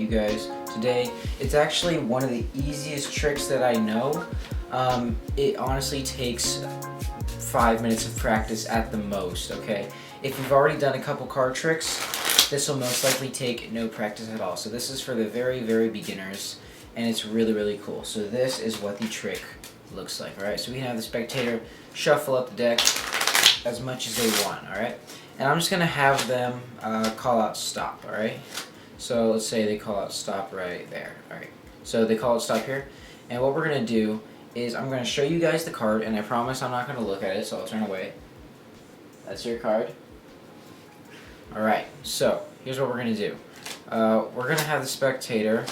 you guys today. It's actually one of the easiest tricks that I know. It honestly takes 5 minutes of practice at the most, okay? If you've already done a couple card tricks, this will most likely take no practice at all. So this is for the very, very beginners, and it's really, really cool. So this is what the trick looks like, alright? So we can have the spectator shuffle up the deck as much as they want, alright? And I'm just going to have them call out stop, alright? So let's say they call out stop right there, alright? So they call out stop here, and what we're going to do is I'm going to show you guys the card, and I promise I'm not going to look at it, so I'll turn away. That's your card. Alright, so here's what we're going to do. We're going to have the spectator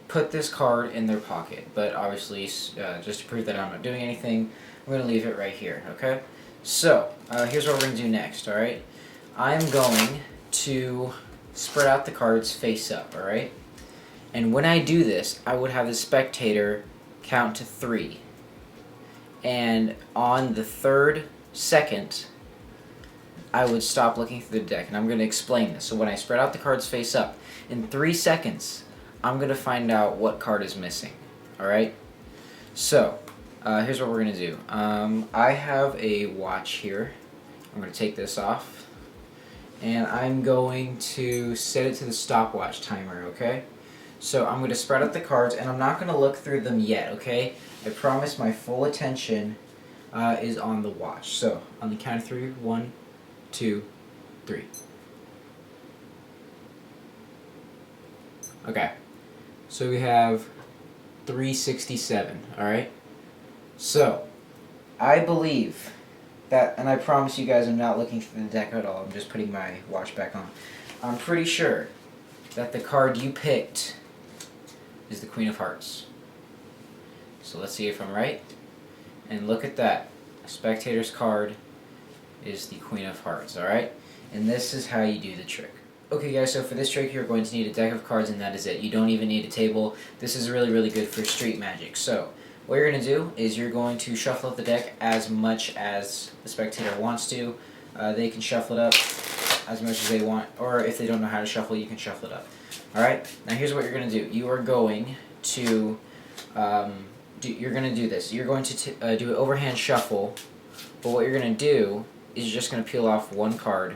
put this card in their pocket, but obviously just to prove that I'm not doing anything, I'm going to leave it right here, okay? So, here's what we're going to do next, alright? I'm going to spread out the cards face up, alright? And when I do this, I would have the spectator count to 3. And on the third second, I would stop looking through the deck. And I'm going to explain this. So when I spread out the cards face up, in 3 seconds, I'm going to find out what card is missing, alright? So, here's what we're going to do. I have a watch here. I'm going to take this off. And I'm going to set it to the stopwatch timer, okay? So I'm going to spread out the cards, and I'm not going to look through them yet, okay? I promise my full attention is on the watch. So on the count of 3, 1, 2, 3. Okay. So we have 367, alright? So, I believe that, and I promise you guys I'm not looking through the deck at all, I'm just putting my watch back on. I'm pretty sure that the card you picked is the Queen of Hearts. So let's see if I'm right. And look at that. Spectator's card is the Queen of Hearts, alright? And this is how you do the trick. Okay guys, so for this trick you're going to need a deck of cards, and that is it. You don't even need a table. This is really, really good for street magic. So what you're going to do is you're going to shuffle up the deck as much as the spectator wants to. They can shuffle it up as much as they want, or if they don't know how to shuffle, you can shuffle it up. Alright, now here's what you're going to do. You are going to do this. You're going to do an overhand shuffle, but what you're going to do is you're just going to peel off one card,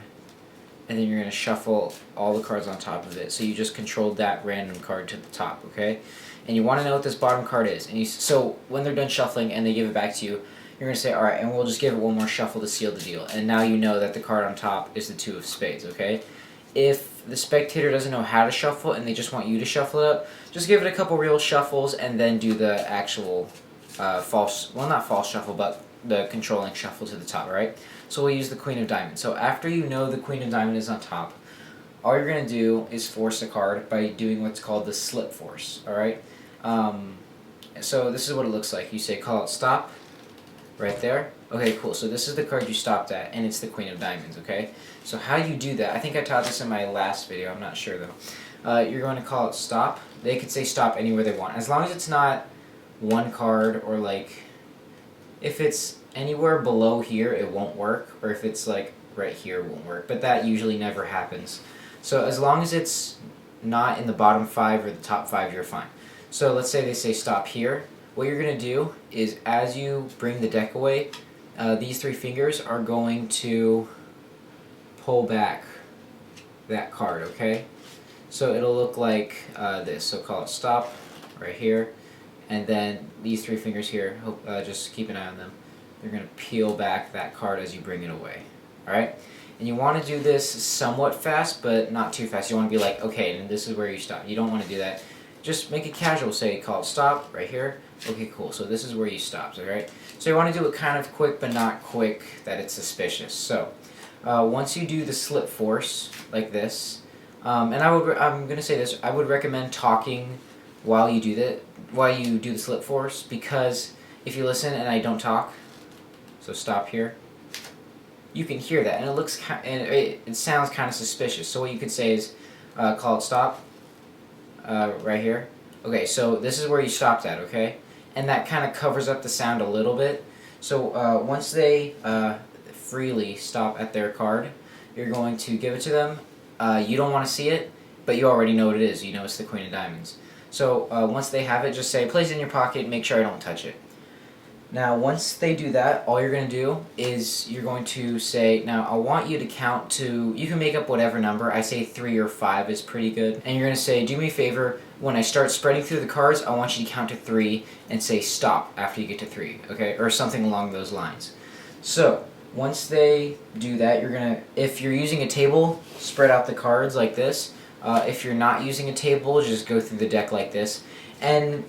and then you're going to shuffle all the cards on top of it. So you just controlled that random card to the top, okay? And you want to know what this bottom card is. And so when they're done shuffling and they give it back to you, you're going to say, alright, and we'll just give it one more shuffle to seal the deal. And now you know that the card on top is the 2 of spades, okay? If the spectator doesn't know how to shuffle and they just want you to shuffle it up, just give it a couple real shuffles and then do the actual not false shuffle, but the controlling shuffle to the top, alright? So we'll use the Queen of Diamonds. So after you know the Queen of Diamonds is on top, all you're going to do is force a card by doing what's called the slip force, alright? So this is what it looks like. You say call out stop, right there. Okay, cool. So this is the card you stopped at, and it's the Queen of Diamonds, okay? So how you do that, I think I taught this in my last video, I'm not sure though. You're going to call it stop. They could say stop anywhere they want. As long as it's not one card, or like, if it's anywhere below here, it won't work, or if it's like right here, it won't work, but that usually never happens. So as long as it's not in the bottom 5 or the top 5, you're fine. So let's say they say stop here. What you're going to do is, as you bring the deck away, these 3 fingers are going to pull back that card, okay? So it'll look like this. So call it stop right here, and then these 3 fingers here, just keep an eye on them. They're going to peel back that card as you bring it away, alright? And you want to do this somewhat fast, but not too fast. You want to be like, okay, and this is where you stop. You don't want to do that. Just make it casual. Say, call it stop right here. Okay, cool. So this is where you stopped, alright? So you want to do it kind of quick, but not quick that it's suspicious. So once you do the slip force like this, and I'm going to say this, I would recommend talking while you do the slip force, because if you listen and I don't talk, so stop here, you can hear that, and it sounds kind of suspicious. So what you could say is call it stop right here. Okay, so this is where you stopped at, okay? And that kind of covers up the sound a little bit. So once they freely stop at their card, you're going to give it to them. You don't want to see it, but you already know what it is. You know it's the Queen of Diamonds. So once they have it, just say, place it in your pocket, make sure I don't touch it. Now, once they do that, all you're going to do is you're going to say, now I want you to count to, you can make up whatever number. I say 3 or 5 is pretty good. And you're going to say, do me a favor, when I start spreading through the cards, I want you to count to 3 and say stop after you get to 3, okay? Or something along those lines. So, once they do that, you're going to, if you're using a table, spread out the cards like this. If you're not using a table, just go through the deck like this. And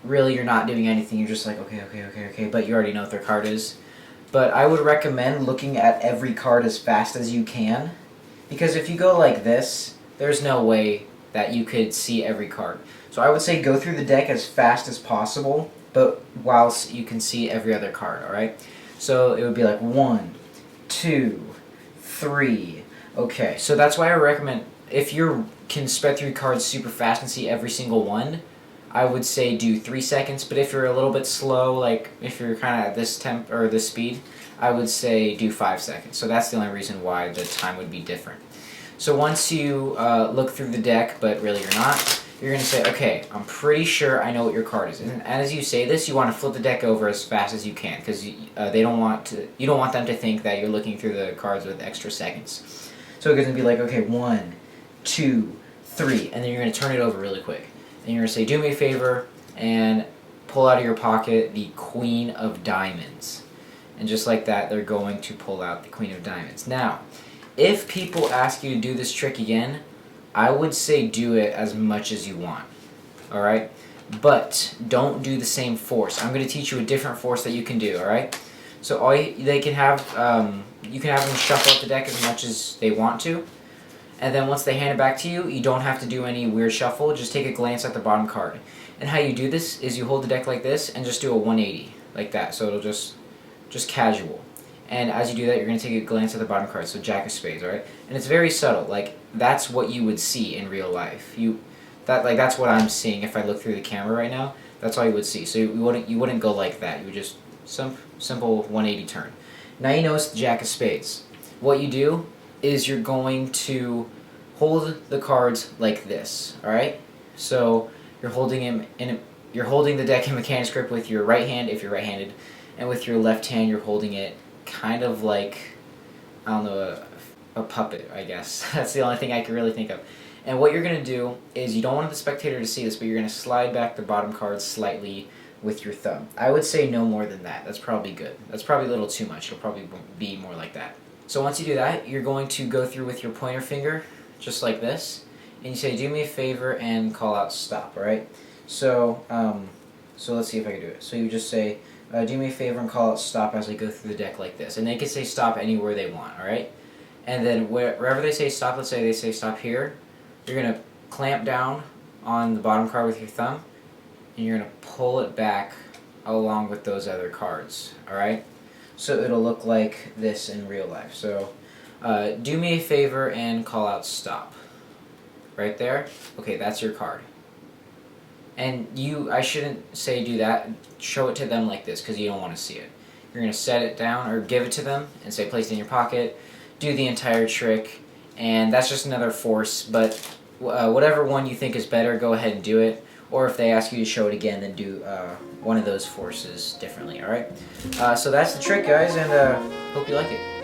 really you're not doing anything, you're just like, okay, but you already know what their card is. But I would recommend looking at every card as fast as you can, because if you go like this, there's no way that you could see every card. So I would say go through the deck as fast as possible, but whilst you can see every other card, alright? So it would be like 1, 2, 3. Okay, so that's why I recommend, if you can spread through cards super fast and see every single one, I would say do 3 seconds, but if you're a little bit slow, like if you're kind of at this temp or this speed, I would say do 5 seconds. So that's the only reason why the time would be different. So once you look through the deck, but really you're not, you're going to say, okay, I'm pretty sure I know what your card is. And as you say this, you want to flip the deck over as fast as you can, because you don't want them to think that you're looking through the cards with extra seconds. So it's going to be like, okay, 1, 2, 3, and then you're going to turn it over really quick. And you're going to say, do me a favor, and pull out of your pocket the Queen of Diamonds. And just like that, they're going to pull out the Queen of Diamonds. Now, if people ask you to do this trick again, I would say do it as much as you want. Alright? But don't do the same force. I'm going to teach you a different force that you can do, alright? So you can have them shuffle up the deck as much as they want to. And then once they hand it back to you, you don't have to do any weird shuffle. Just take a glance at the bottom card. And how you do this is you hold the deck like this and just do a 180, like that. So it'll just casual. And as you do that, you're going to take a glance at the bottom card. So Jack of Spades, alright? And it's very subtle. Like, that's what you would see in real life. That's what I'm seeing if I look through the camera right now. That's all you would see. So you wouldn't go like that. You would just, simple 180 turn. Now you know it's the Jack of Spades. What you do is you're going to hold the cards like this, alright? So you're holding the deck in mechanics grip with your right hand if you're right-handed, and with your left hand you're holding it kind of like, I don't know, a puppet, I guess. That's the only thing I can really think of. And what you're going to do is, you don't want the spectator to see this, but you're going to slide back the bottom cards slightly with your thumb. I would say no more than that. That's probably good. That's probably a little too much. It'll probably be more like that. So once you do that, you're going to go through with your pointer finger, just like this, and you say, do me a favor and call out stop, alright? So let's see if I can do it. So you just say, do me a favor and call out stop as I go through the deck like this. And they can say stop anywhere they want, alright? And then wherever they say stop, let's say they say stop here, you're going to clamp down on the bottom card with your thumb, and you're going to pull it back along with those other cards, alright? So it'll look like this in real life. So do me a favor and call out stop. Right there? Okay, that's your card. And I shouldn't say do that. Show it to them like this, because you don't want to see it. You're going to set it down or give it to them and say place it in your pocket. Do the entire trick. And that's just another force. But whatever one you think is better, go ahead and do it. Or if they ask you to show it again, then do one of those forces differently, alright? So that's the trick, guys, and hope you like it.